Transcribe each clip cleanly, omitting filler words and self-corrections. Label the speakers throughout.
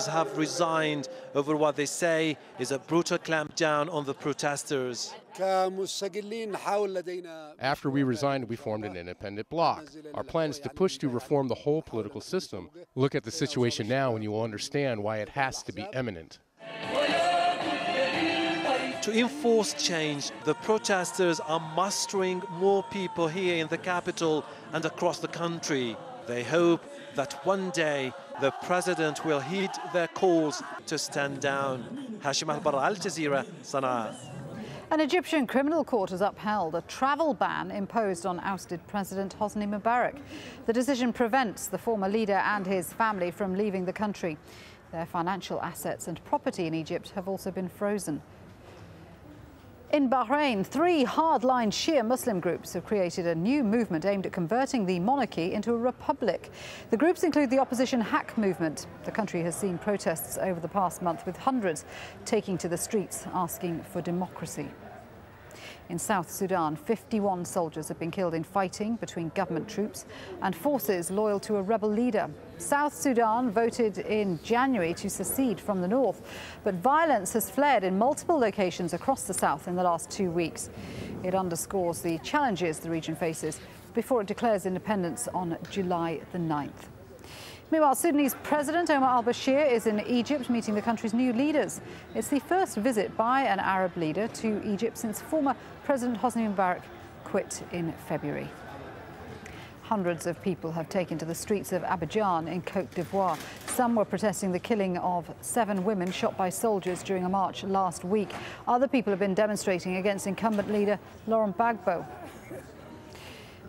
Speaker 1: have resigned over what they say is a brutal clampdown on the protesters.
Speaker 2: After we resigned, we formed an independent bloc. Our plan is to push to reform the whole political system. Look at the situation now and you will understand why it has to be imminent.
Speaker 1: To enforce change, the protesters are mustering more people here in the capital and across the country. They hope that one day the president will heed their calls to stand down. Hashim Al-Barra, AlJazeera, Sana'a.
Speaker 3: An Egyptian criminal court has upheld a travel ban imposed on ousted President Hosni Mubarak. The decision prevents the former leader and his family from leaving the country. Their financial assets and property in Egypt have also been frozen. In Bahrain, 3 hardline Shia Muslim groups have created a new movement aimed at converting the monarchy into a republic. The groups include the opposition Haq movement. The country has seen protests over the past month, with hundreds taking to the streets asking for democracy. In South Sudan, 51 soldiers have been killed in fighting between government troops and forces loyal to a rebel leader. South Sudan voted in January to secede from the north, but violence has flared in multiple locations across the south in the last 2 weeks. It underscores the challenges the region faces before it declares independence on July the 9th. Meanwhile, Sudanese President Omar al-Bashir is in Egypt meeting the country's new leaders. It's the first visit by an Arab leader to Egypt since former President Hosni Mubarak quit in February. Hundreds of people have taken to the streets of Abidjan in Côte d'Ivoire. Some were protesting the killing of 7 women shot by soldiers during a march last week. Other people have been demonstrating against incumbent leader Laurent Gbagbo.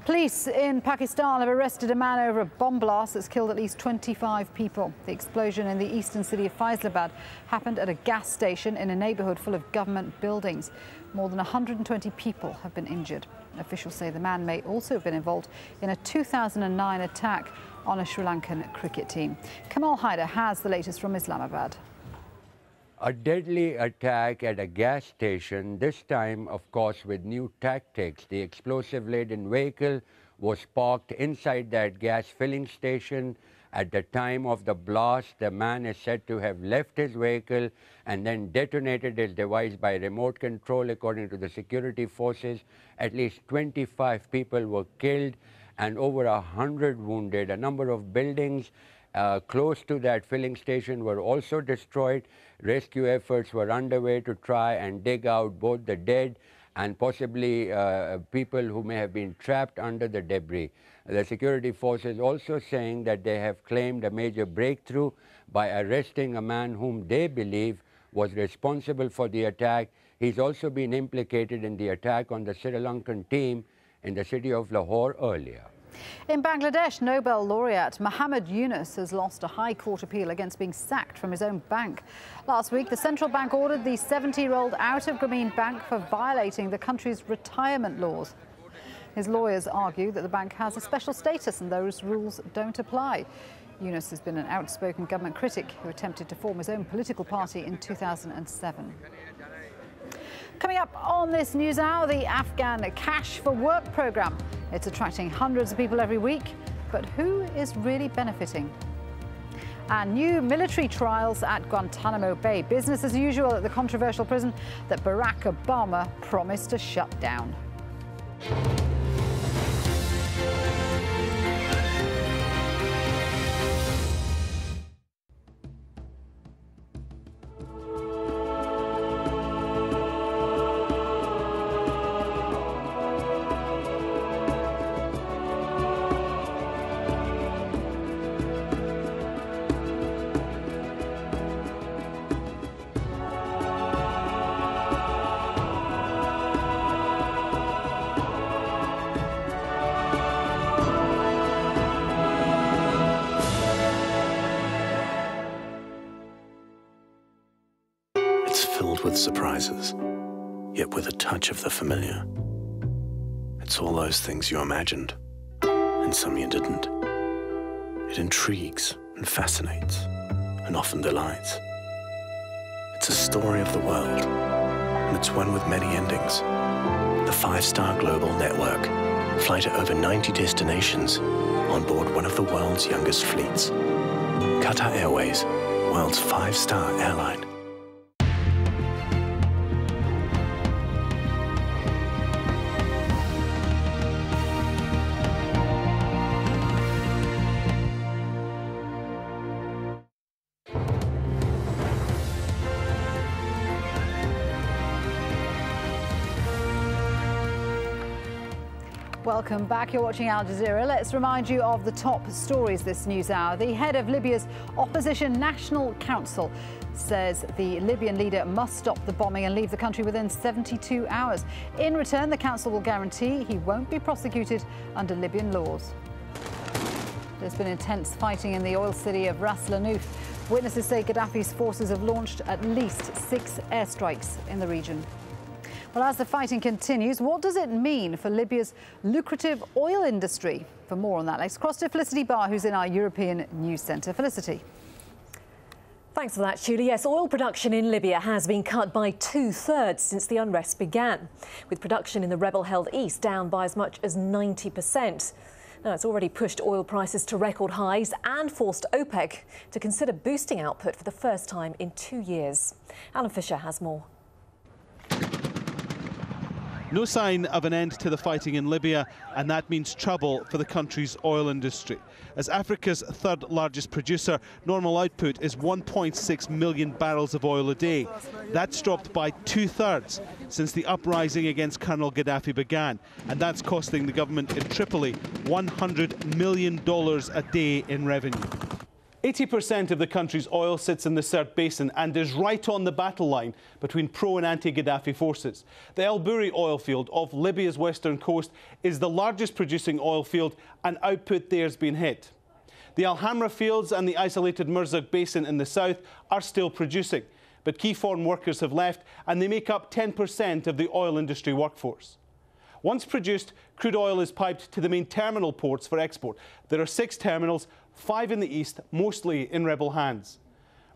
Speaker 3: Police in Pakistan have arrested a man over a bomb blast that's killed at least 25 people. The explosion in the eastern city of Faisalabad happened at a gas station in a neighborhood full of government buildings. More than 120 people have been injured. Officials say the man may also have been involved in a 2009 attack on a Sri Lankan cricket team. Kamal Haider has the latest from Islamabad.
Speaker 4: A deadly attack at a gas station, this time, of course, with new tactics. The explosive-laden vehicle was parked inside that gas filling station. At the time of the blast, the man is said to have left his vehicle and then detonated his device by remote control. According to the security forces, at least 25 people were killed and over 100 wounded. A number of buildings close to that filling station were also destroyed. Rescue efforts were underway to try and dig out both the dead and possibly people who may have been trapped under the debris. The security forces also saying that they have claimed a major breakthrough by arresting a man whom they believe was responsible for the attack. He's also been implicated in the attack on the Sri Lankan team in the city of Lahore earlier.
Speaker 3: In Bangladesh, Nobel laureate Muhammad Yunus has lost a High Court appeal against being sacked from his own bank. Last week, the central bank ordered the 70-year-old out of Grameen Bank for violating the country's retirement laws. His lawyers argue that the bank has a special status and those rules don't apply. Yunus has been an outspoken government critic who attempted to form his own political party in 2007. Coming up on this news hour, the Afghan Cash for Work programme. It's attracting hundreds of people every week, but who is really benefiting? And new military trials at Guantanamo Bay. Business as usual at the controversial prison that Barack Obama promised to shut down.
Speaker 5: With surprises, yet with a touch of the familiar. It's all those things you imagined, and some you didn't. It intrigues and fascinates, and often delights. It's a story of the world, and it's one with many endings. The 5-star global network fly to over 90 destinations on board one of the world's youngest fleets. Qatar Airways, world's 5-star airline.
Speaker 3: Welcome back. You're watching Al Jazeera. Let's remind you of the top stories this news hour. The head of Libya's Opposition National Council says the Libyan leader must stop the bombing and leave the country within 72 hours. In return, the council will guarantee he won't be prosecuted under Libyan laws. There's been intense fighting in the oil city of Ras Lanuf. Witnesses say Gaddafi's forces have launched at least 6 airstrikes in the region. Well, as the fighting continues, what does it mean for Libya's lucrative oil industry? For more on that, let's cross to Felicity Barr, who's in our European News Centre. Felicity.
Speaker 6: Thanks for that, Julie. Yes, oil production in Libya has been cut by 2/3 since the unrest began, with production in the rebel-held east down by as much as 90%. Now, it's already pushed oil prices to record highs and forced OPEC to consider boosting output for the first time in 2 years. Alan Fisher has more.
Speaker 7: No sign of an end to the fighting in Libya, and that means trouble for the country's oil industry. As Africa's third largest producer, normal output is 1.6 million barrels of oil a day. That's dropped by 2/3 since the uprising against Colonel Gaddafi began, and that's costing the government in Tripoli $100 million a day in revenue. 80% of the country's oil sits in the Sirte Basin and is right on the battle line between pro- and anti-Gaddafi forces. The El Bouri oil field off Libya's western coast is the largest producing oil field, and output there's been hit. The Al Hamra fields and the isolated Murzik Basin in the south are still producing, but key foreign workers have left and they make up 10% of the oil industry workforce. Once produced, crude oil is piped to the main terminal ports for export. There are 6 terminals, 5 in the east, mostly in rebel hands.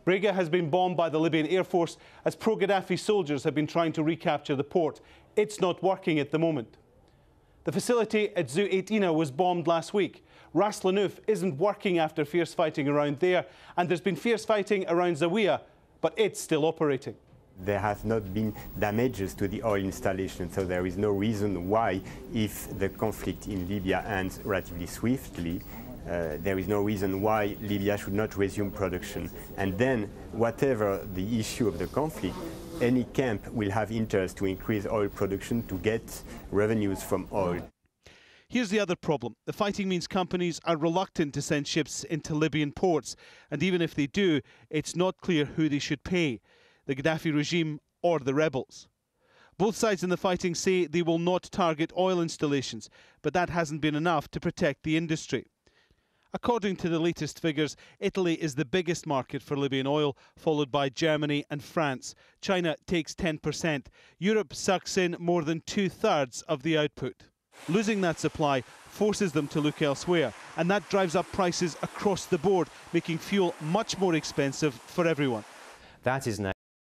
Speaker 7: Brega has been bombed by the Libyan Air Force as pro-Gaddafi soldiers have been trying to recapture the port. It's not working at the moment. The facility at Zu Eitina was bombed last week. Ras Lanuf isn't working after fierce fighting around there, and there's been fierce fighting around Zawiya, but it's still operating.
Speaker 8: There have not been damages to the oil installation, so there is no reason why, if the conflict in Libya ends relatively swiftly, there is no reason why Libya should not resume production. And then, whatever the issue of the conflict, any camp will have interest to increase oil production to get revenues from oil.
Speaker 7: Here's the other problem. The fighting means companies are reluctant to send ships into Libyan ports, and even if they do, it's not clear who they should pay, the Gaddafi regime or the rebels. Both sides in the fighting say they will not target oil installations, but that hasn't been enough to protect the industry. According to the latest figures, Italy is the biggest market for Libyan oil, followed by Germany and France. China takes 10%. Europe sucks in more than 2/3 of the output. Losing that supply forces them to look elsewhere, and that drives up prices across the board, making fuel much more expensive for everyone.
Speaker 9: That is now